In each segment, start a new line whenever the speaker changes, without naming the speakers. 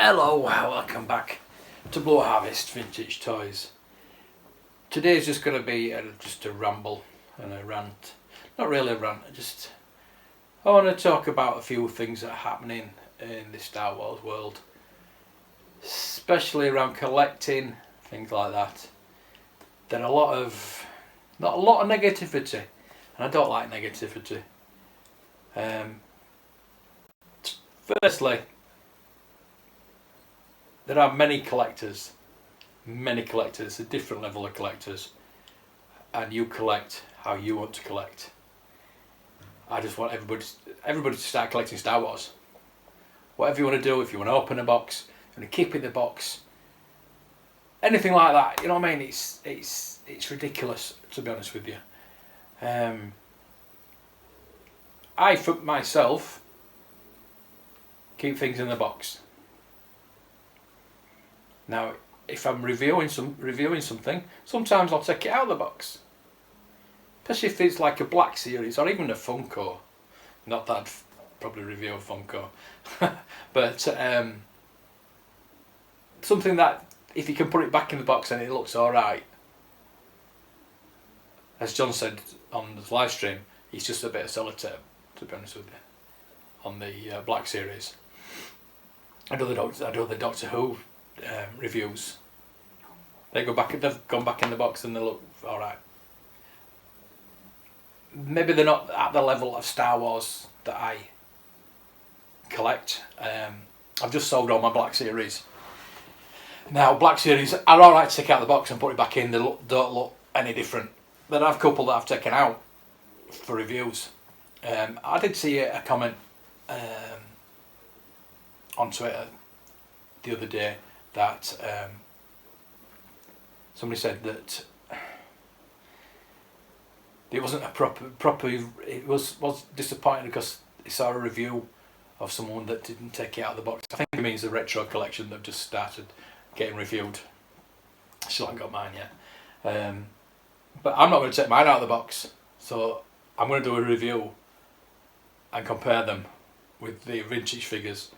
Hello, welcome back to Blow Harvest Vintage Toys. Today's just going to be just a ramble and a rant. Not really a rant, I want to talk about a few things that are happening in the Star Wars world, especially around collecting, things like that. There are not a lot of negativity, and I don't like negativity. Firstly, there are many collectors, a different level of collectors, and you collect how you want to collect. I just want everybody to start collecting Star Wars. Whatever you want to do, if you want to open a box, if you want to keep it in the box, anything like that, you know what I mean? It's ridiculous, to be honest with you. I, for myself, keep things in the box. Now, if I'm reviewing something, sometimes I'll take it out of the box. Especially if it's like a Black Series or even a Funko. Not that I'd probably review a Funko. But something that, if you can put it back in the box and it looks alright. As John said on the live stream, it's just a bit of sellotape, to be honest with you, on the Black Series. I do the Doctor Who reviews. They've gone back in the box and they look alright. Maybe they're not at the level of Star Wars that I collect. I've just sold all my Black Series. Now, Black Series are alright to take out the box and put it back in. They don't look any different. There are a couple that I've taken out for reviews. I did see a comment on Twitter the other day that somebody said that it wasn't a proper. It was disappointing because he saw a review of someone that didn't take it out of the box. I think it means the retro collection that just started getting reviewed. I still haven't got mine yet, but I'm not going to take mine out of the box. So I'm going to do a review and compare them with the vintage figures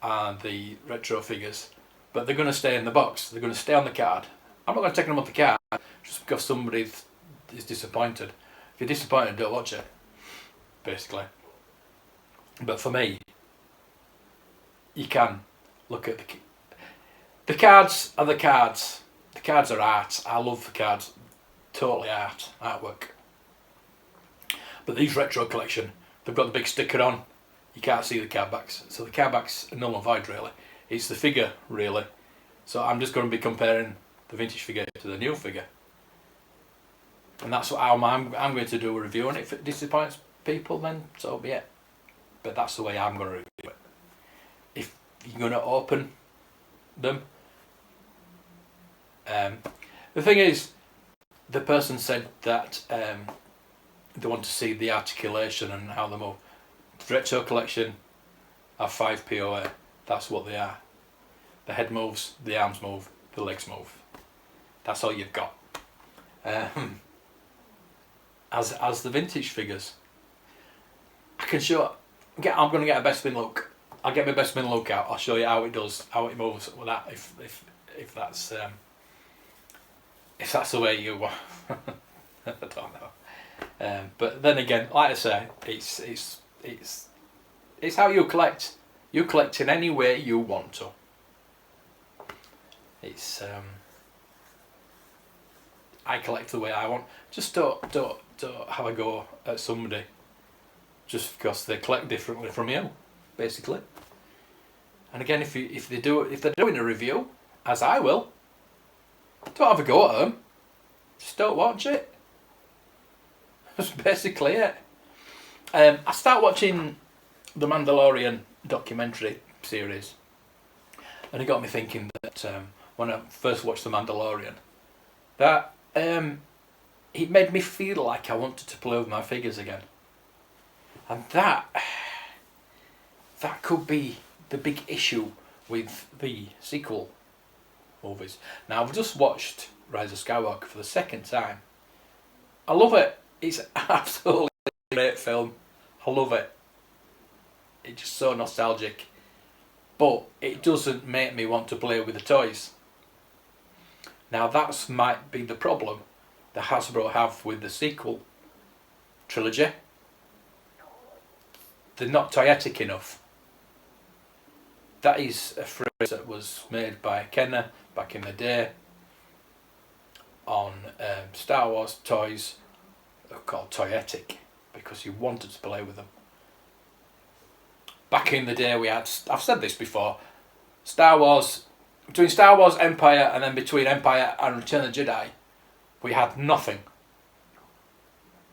and the retro figures. But they're going to stay in the box. They're going to stay on the card. I'm not going to take them off the card just because somebody is disappointed. If you're disappointed, don't watch it, basically. But for me, you can look at the cards are the cards. The cards are art. I love the cards. Totally artwork. But these retro collection, they've got the big sticker on. You can't see the card backs. So the card backs are null and void, really. It's the figure, really. So I'm just going to be comparing the vintage figure to the new figure. And that's how I'm going to do a review. And if it disappoints people, then so be it. But that's the way I'm going to review it. If you're going to open them, the thing is, the person said that they want to see the articulation and how they move. The retro collection are 5 POA. That's what they are. The head moves, the arms move, the legs move. That's all you've got. As the vintage figures, I can show. I'm going to get a best bin look. I'll get my best bin look out. I'll show you how it does, how it moves with that. If that's the way you want. I don't know. But then again, like I say, it's how you collect. You collect in any way you want to. I collect the way I want. Just don't have a go at somebody just because they collect differently from you, basically. And again, if they're doing a review, as I will, don't have a go at them. Just don't watch it. That's basically it. I start watching the Mandolorian documentary series, and it got me thinking that when I first watched the Mandalorian, that it made me feel like I wanted to play with my figures again, and that could be the big issue with the sequel movies. Now, I've just watched Rise of Skywalker for the second time. I love it. It's absolutely a great film. I love it. It's just so nostalgic. but it doesn't make me want to play with the toys. Now that might be the problem that Hasbro have with the sequel trilogy. They're not toyetic enough. That is a phrase that was made by Kenner back in the day on Star Wars toys. They're called toyetic because you wanted to play with them. Back in the day we had, I've said this before, Star Wars, between Star Wars Empire and then between Empire and Return of the Jedi, we had nothing.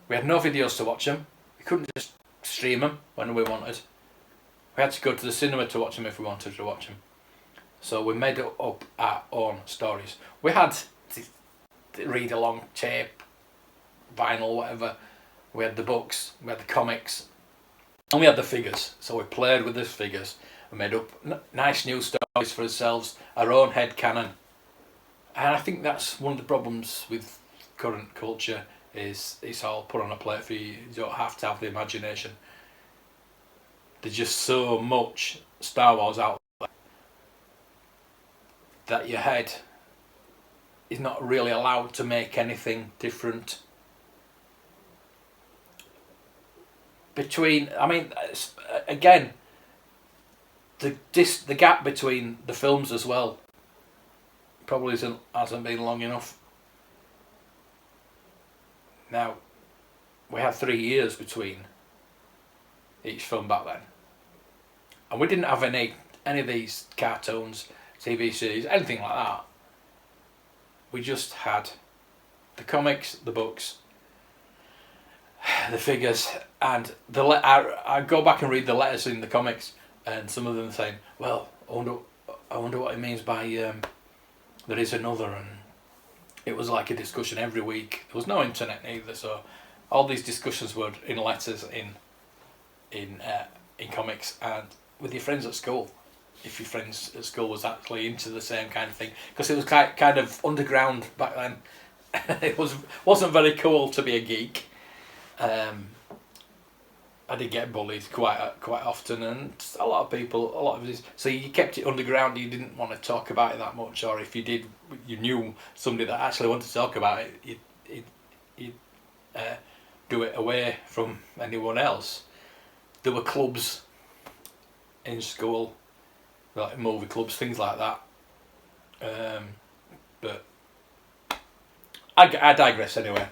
We had no videos to watch them. We couldn't just stream them when we wanted. We had to go to the cinema to watch them if we wanted to watch them. So we made up our own stories. We had to read along tape, vinyl, whatever. We had the books, we had the comics, and we had the figures. So we played with those figures. We made up nice new stories for ourselves, our own head canon. And I think that's one of the problems with current culture, is it's all put on a plate for you. You don't have to have the imagination. There's just so much Star Wars out there that your head is not really allowed to make anything different. Again, the gap between the films as well probably hasn't been long enough. Now, we had 3 years between each film back then, and we didn't have any of these cartoons, TV series, anything like that. We just had the comics, the books, the figures, and I go back and read the letters in the comics, and some of them saying, "Well, I wonder what it means by there is another," and it was like a discussion every week. There was no internet either, so all these discussions were in letters, in comics, and with your friends at school. If your friends at school was actually into the same kind of thing, because it was kind of underground back then. It wasn't very cool to be a geek. I did get bullied quite often, and a lot of this. So you kept it underground. You didn't want to talk about it that much, or if you did, you knew somebody that actually wanted to talk about it. You'd do it away from anyone else. There were clubs in school, like movie clubs, things like that. But I digress anyway.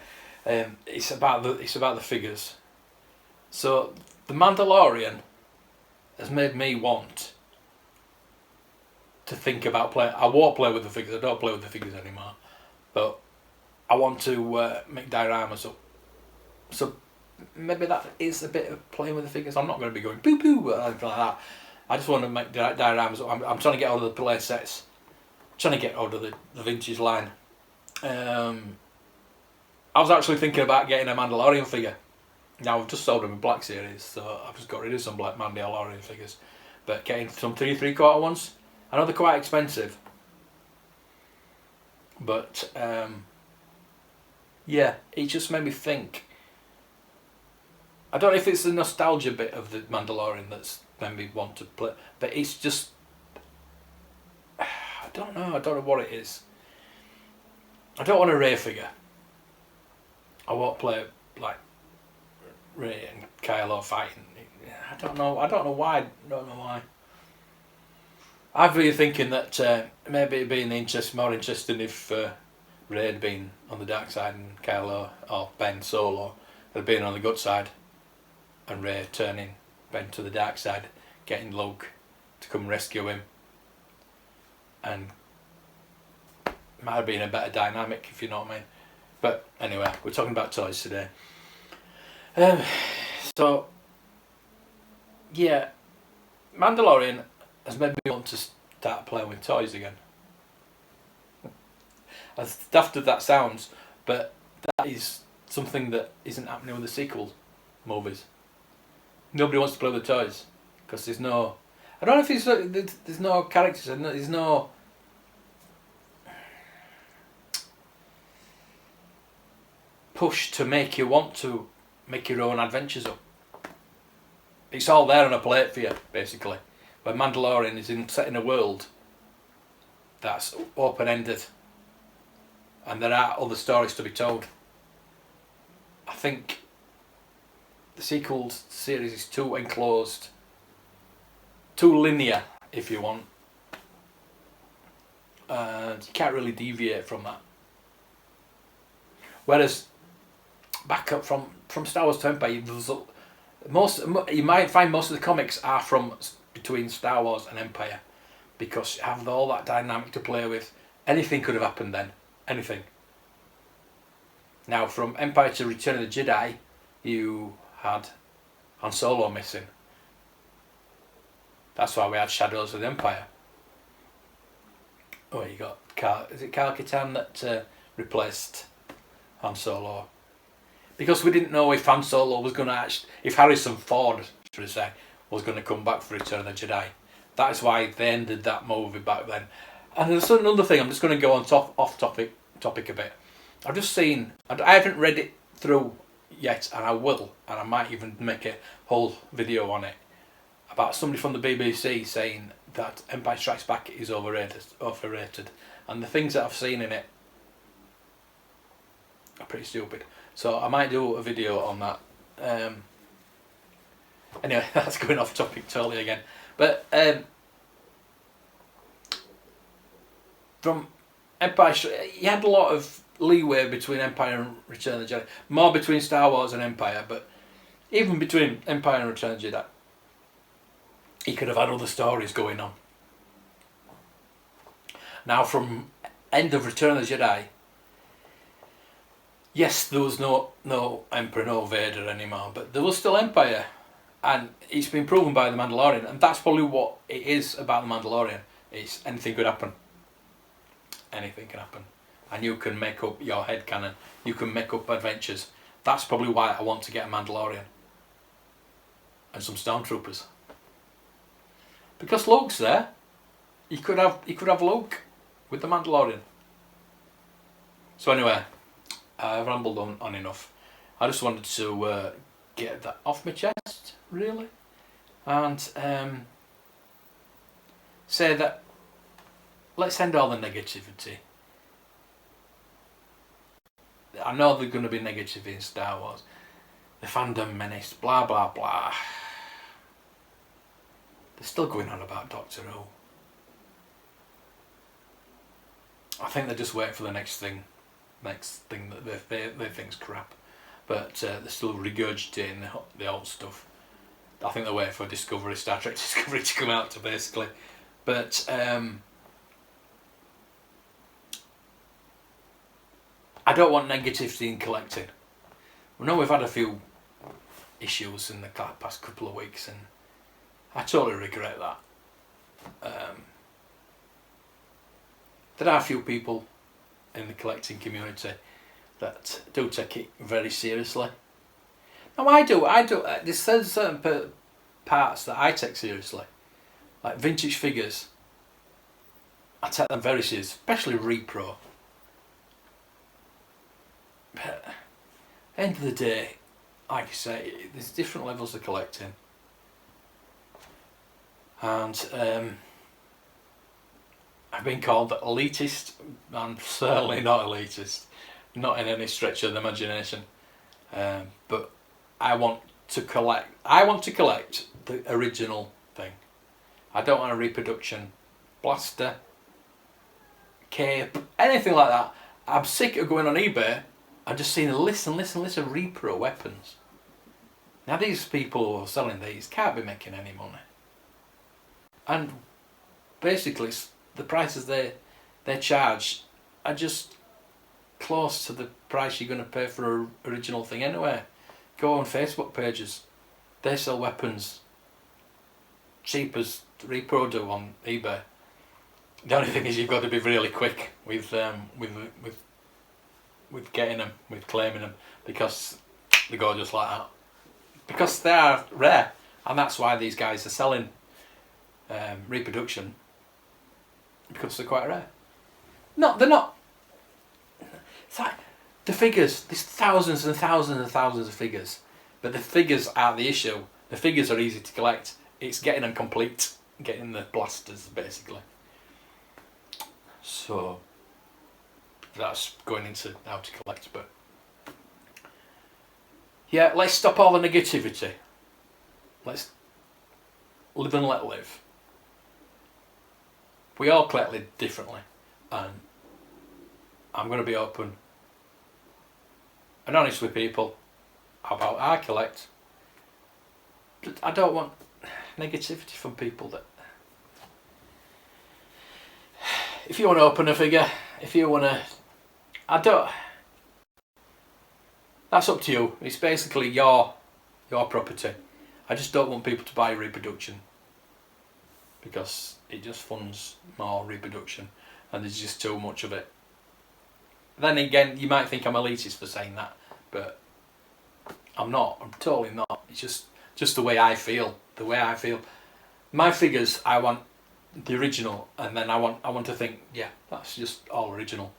It's about the figures. So the Mandolorian has made me want to think about playing. I won't play with the figures. I don't play with the figures anymore. But I want to make dioramas up. So maybe that is a bit of playing with the figures. I'm not going to be going poo poo or anything like that. I just want to make dioramas up. I'm trying to get out of the play sets. I'm trying to get out of the vintage line. I was actually thinking about getting a Mandalorian figure. Now I've just sold them in Black Series, so I've just got rid of some Black Mandalorian figures. But getting some 3/3/4 ones, I know they're quite expensive. But yeah, it just made me think. I don't know if it's the nostalgia bit of the Mandalorian that's made me want to play, but it's just, I don't know what it is. I don't want a Rey figure. I won't play like Rey and Kylo fighting. I don't know why. I've been thinking that maybe it'd be more interesting if Rey had been on the dark side and Kylo or Ben Solo had been on the good side, and Rey turning Ben to the dark side, getting Luke to come rescue him, and it might have been a better dynamic, if you know what I mean. But anyway, we're talking about toys today. So yeah, Mandalorian has made me want to start playing with toys again. As daft as that sounds, but that is something that isn't happening with the sequel movies. Nobody wants to play with the toys because there's no. I don't know if there's no characters. There's no. Push to make you want to make your own adventures up. It's all there on a plate for you, basically. where Mandalorian is set in a world that's open-ended, and there are other stories to be told. I think the sequel series is too enclosed, too linear, if you want, and you can't really deviate from that. Whereas back up from Star Wars to Empire, you might find most of the comics are from between Star Wars and Empire, because you have all that dynamic to play with. Anything could have happened then. Anything. Now, from Empire to Return of the Jedi, you had Han Solo missing. That's why we had Shadows of the Empire. Oh, you got is it Kyle Katarn that replaced Han Solo? Because we didn't know if Han Solo was going to if Harrison Ford, should I say, was going to come back for Return of the Jedi. That's why they ended that movie back then. And there's another thing. I'm just going to go on off topic a bit. I've just seen. I haven't read it through yet, and I will, and I might even make a whole video on it about somebody from the BBC saying that Empire Strikes Back is overrated, and the things that I've seen in it are pretty stupid. So I might do a video on that. Anyway, that's going off topic totally again. But from Empire, you had a lot of leeway between Empire and Return of the Jedi. More between Star Wars and Empire, but even between Empire and Return of the Jedi, he could have had other stories going on. Now, from end of Return of the Jedi, yes, there was no Emperor, no Vader anymore, but there was still Empire, and it's been proven by the Mandalorian, and that's probably what it is about the Mandalorian. It's anything could happen. Anything can happen. And you can make up your headcanon. You can make up adventures. That's probably why I want to get a Mandalorian. And some Stormtroopers. Because Luke's there. You could have Luke with the Mandalorian. So anyway, I've rambled on enough. I just wanted to get that off my chest, really. And say that let's end all the negativity. I know there's going to be negative in Star Wars. The fandom menace, blah blah blah. They're still going on about Doctor Who. I think they're just waiting for the next thing that they think's crap. But they're still regurgitating the old stuff. I think they're waiting for Star Trek Discovery to come out to basically. But I don't want negativity in collecting. I know we've had a few issues in the past couple of weeks, and I totally regret that. There are a few people in the collecting community that do take it very seriously. No, I do. There's certain parts that I take seriously, like vintage figures. I take them very seriously, especially repro. But at the end of the day, like I say, there's different levels of collecting. And I've been called elitist. I'm certainly not elitist, not in any stretch of the imagination. But I want to collect the original thing. I don't want a reproduction, blaster, cape, anything like that. I'm sick of going on eBay and just seeing a list of repro weapons. Now these people who are selling these can't be making any money. And basically the prices they charge are just close to the price you're going to pay for an original thing anyway. Go on Facebook pages. They sell weapons cheap as repro do on eBay. The only thing is you've got to be really quick with getting them, with claiming them, because they go just like that. Because they are rare, and that's why these guys are selling reproduction, because they're quite rare. No, they're not. It's like the figures. There's thousands and thousands and thousands of figures, but the figures are the issue. The figures are easy to collect. It's getting them complete. getting the blasters basically. So that's going into how to collect. But yeah, let's stop all the negativity. Let's live and let live. We all collect differently, and I'm going to be open and honest with people about how I collect. But I don't want negativity from people. That if you want to open a figure, if you want to, I don't. That's up to you. It's basically your property. I just don't want people to buy reproduction, because it just funds more reproduction, and there's just too much of it. Then again, you might think I'm elitist for saying that, but I'm not. I'm totally not. It's just the way I feel. The way I feel. My figures, I want the original, and then I want to think, yeah, that's just all original.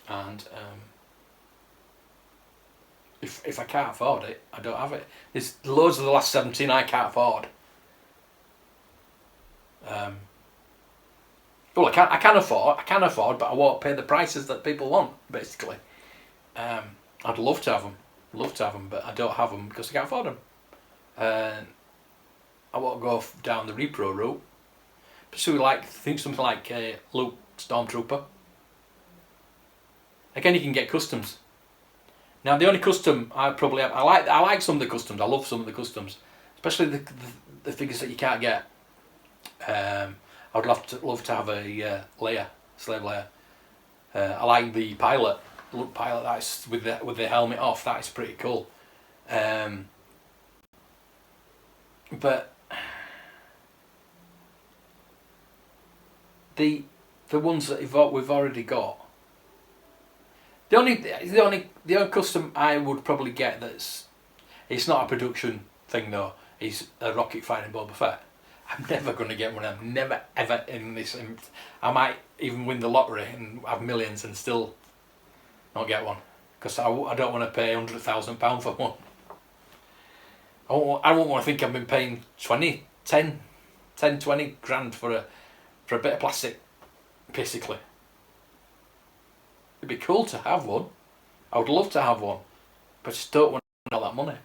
And if I can't afford it, I don't have it. There's loads of the last 17 I can't afford. Well, I can afford, but I won't pay the prices that people want. Basically, I'd love to have them, but I don't have them because I can't afford them. I won't go down the repro route. Pursue something like Luke Stormtrooper. Again, you can get customs. Now, the only custom I probably have, I like some of the customs. I love some of the customs, especially the figures that you can't get. I would love to have a Leia, slave Leia. I like the pilot, Luke pilot. That's with the helmet off. That is pretty cool. But the ones that we've already got. The only custom I would probably get it's not a production thing though. Is a rocket fighting Boba Fett. I'm never going to get one of them. Never ever in this. I might even win the lottery and have millions and still not get one, because I don't want to pay £100,000 for one. I won't want to think I've been paying 20 grand for a bit of plastic, basically. It'd be cool to have one. I would love to have one, but I just don't want all that money.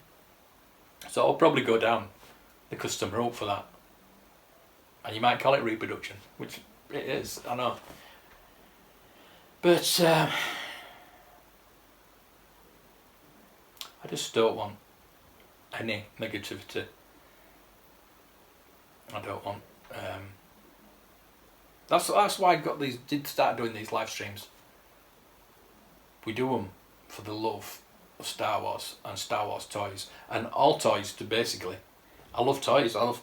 So I'll probably go down the custom route for that. And you might call it reproduction, which it is, I know. But I just don't want any negativity. I don't want. That's why I did start doing these live streams. We do them for the love of Star Wars and Star Wars toys and all toys. Basically, I love toys. I love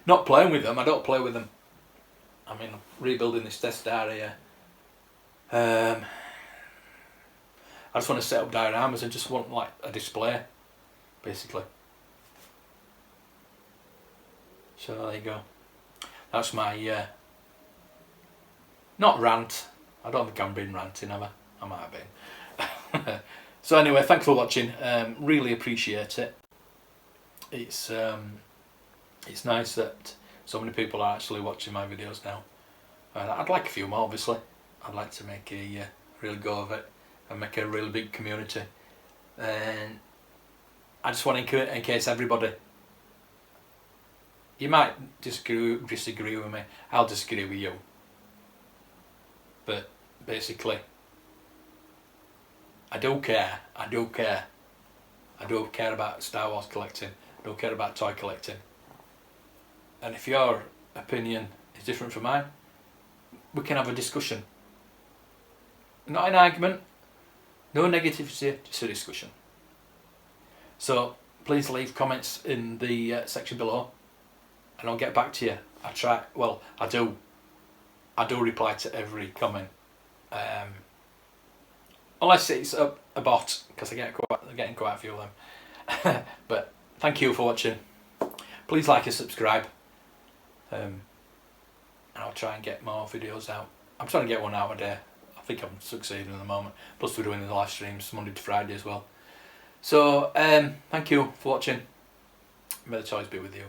not playing with them. I don't play with them. I mean, rebuilding this Death Star here. I just want to set up dioramas and just want like a display, basically. So there you go. That's my not rant. I don't think I'm being ranting, have I? I might have been. So anyway, thanks for watching. Really appreciate it. It's nice that so many people are actually watching my videos now. I'd like a few more, obviously. I'd like to make a real go of it and make a really big community. And I just want to encourage everybody. You might disagree with me. I'll disagree with you. But basically, I do care. I do care about Star Wars collecting. I don't care about toy collecting. And if your opinion is different from mine, we can have a discussion. Not an argument, no negativity, just a discussion. So please leave comments in the section below, and I'll get back to you. I do reply to every comment. Unless it's a bot, because I'm getting quite a few of them. But thank you for watching. Please like and subscribe. And I'll try and get more videos out. I'm trying to get one out a day. I think I'm succeeding at the moment. Plus we're doing the live streams Monday to Friday as well. So thank you for watching. May the toys be with you.